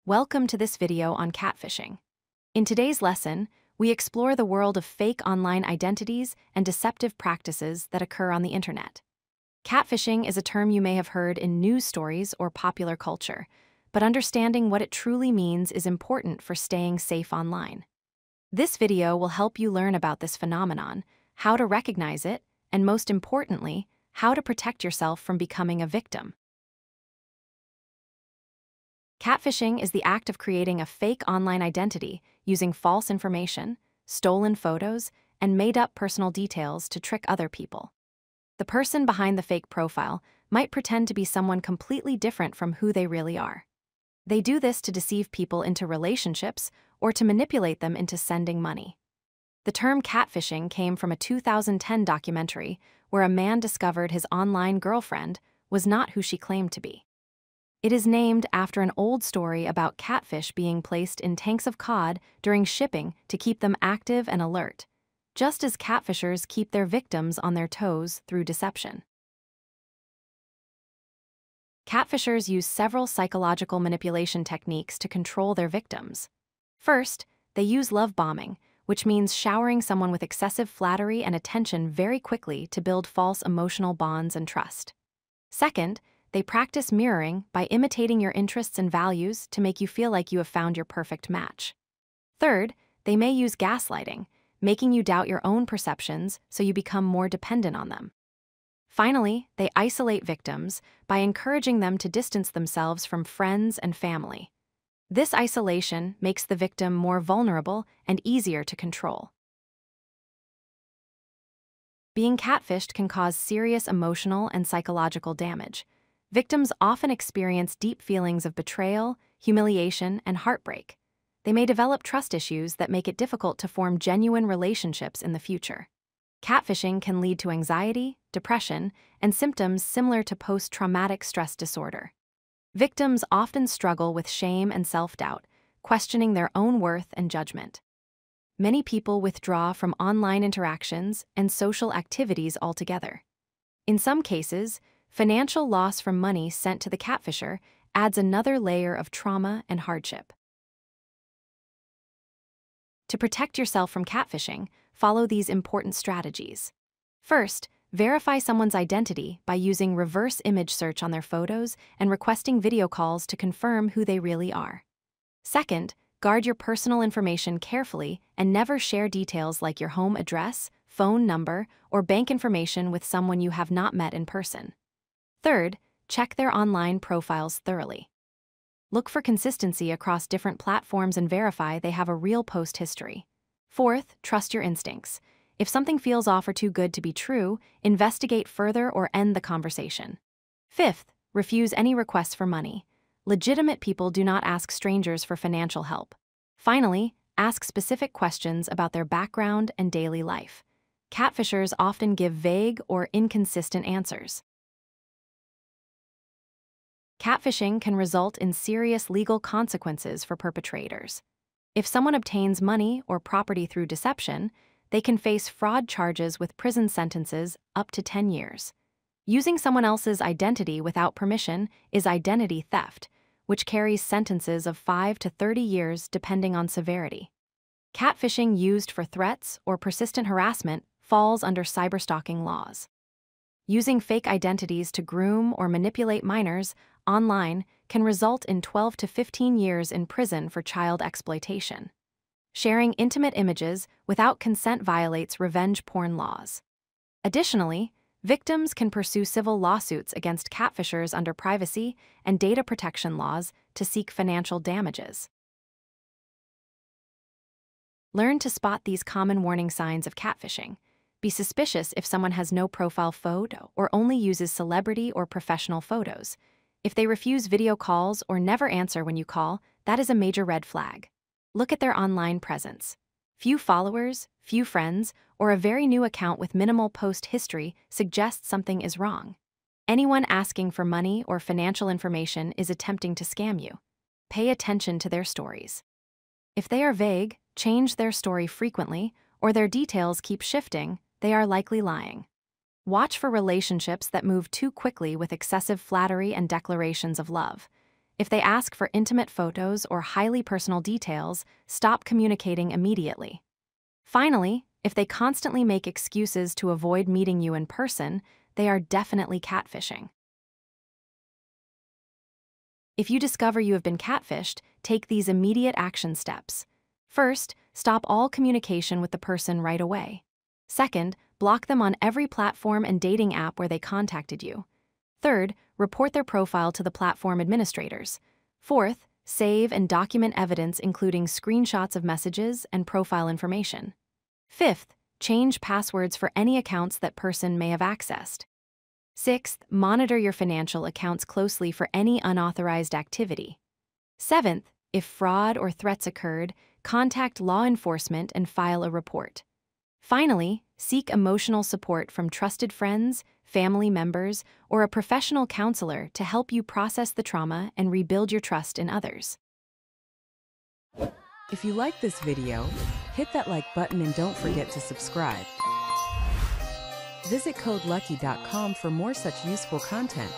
Welcome to this video on catfishing. In today's lesson, we explore the world of fake online identities and deceptive practices that occur on the internet. Catfishing is a term you may have heard in news stories or popular culture, but understanding what it truly means is important for staying safe online. This video will help you learn about this phenomenon, how to recognize it, and most importantly, how to protect yourself from becoming a victim. Catfishing is the act of creating a fake online identity using false information, stolen photos, and made-up personal details to trick other people. The person behind the fake profile might pretend to be someone completely different from who they really are. They do this to deceive people into relationships or to manipulate them into sending money. The term catfishing came from a 2010 documentary where a man discovered his online girlfriend was not who she claimed to be. It is named after an old story about catfish being placed in tanks of cod during shipping to keep them active and alert, just as catfishers keep their victims on their toes through deception. Catfishers use several psychological manipulation techniques to control their victims. First, they use love bombing, which means showering someone with excessive flattery and attention very quickly to build false emotional bonds and trust. Second, they practice mirroring by imitating your interests and values to make you feel like you have found your perfect match. Third, they may use gaslighting, making you doubt your own perceptions so you become more dependent on them. Finally, they isolate victims by encouraging them to distance themselves from friends and family. This isolation makes the victim more vulnerable and easier to control. Being catfished can cause serious emotional and psychological damage. Victims often experience deep feelings of betrayal, humiliation, and heartbreak. They may develop trust issues that make it difficult to form genuine relationships in the future. Catfishing can lead to anxiety, depression, and symptoms similar to post-traumatic stress disorder. Victims often struggle with shame and self-doubt, questioning their own worth and judgment. Many people withdraw from online interactions and social activities altogether. In some cases, financial loss from money sent to the catfisher adds another layer of trauma and hardship. To protect yourself from catfishing, follow these important strategies. First, verify someone's identity by using reverse image search on their photos and requesting video calls to confirm who they really are. Second, guard your personal information carefully and never share details like your home address, phone number, or bank information with someone you have not met in person. Third, check their online profiles thoroughly. Look for consistency across different platforms and verify they have a real post history. Fourth, trust your instincts. If something feels off or too good to be true, investigate further or end the conversation. Fifth, refuse any requests for money. Legitimate people do not ask strangers for financial help. Finally, ask specific questions about their background and daily life. Catfishers often give vague or inconsistent answers. Catfishing can result in serious legal consequences for perpetrators. If someone obtains money or property through deception, they can face fraud charges with prison sentences up to 10 years. Using someone else's identity without permission is identity theft, which carries sentences of 5 to 30 years depending on severity. Catfishing used for threats or persistent harassment falls under cyberstalking laws. Using fake identities to groom or manipulate minors online can result in 12 to 15 years in prison for child exploitation. Sharing intimate images without consent violates revenge porn laws. Additionally, victims can pursue civil lawsuits against catfishers under privacy and data protection laws to seek financial damages. Learn to spot these common warning signs of catfishing. Be suspicious if someone has no profile photo or only uses celebrity or professional photos. If they refuse video calls or never answer when you call, that is a major red flag. Look at their online presence. Few followers, few friends, or a very new account with minimal post history suggests something is wrong. Anyone asking for money or financial information is attempting to scam you. Pay attention to their stories. If they are vague, change their story frequently, or their details keep shifting, they are likely lying. Watch for relationships that move too quickly with excessive flattery and declarations of love. If they ask for intimate photos or highly personal details, stop communicating immediately. Finally, if they constantly make excuses to avoid meeting you in person, they are definitely catfishing. If you discover you have been catfished, take these immediate action steps. First, stop all communication with the person right away. Second, block them on every platform and dating app where they contacted you. Third, report their profile to the platform administrators. Fourth, save and document evidence including screenshots of messages and profile information. Fifth, change passwords for any accounts that person may have accessed. Sixth, monitor your financial accounts closely for any unauthorized activity. Seventh, if fraud or threats occurred, contact law enforcement and file a report. Finally, seek emotional support from trusted friends, family members, or a professional counselor to help you process the trauma and rebuild your trust in others. If you like this video, hit that like button and don't forget to subscribe. Visit codelucky.com for more such useful content.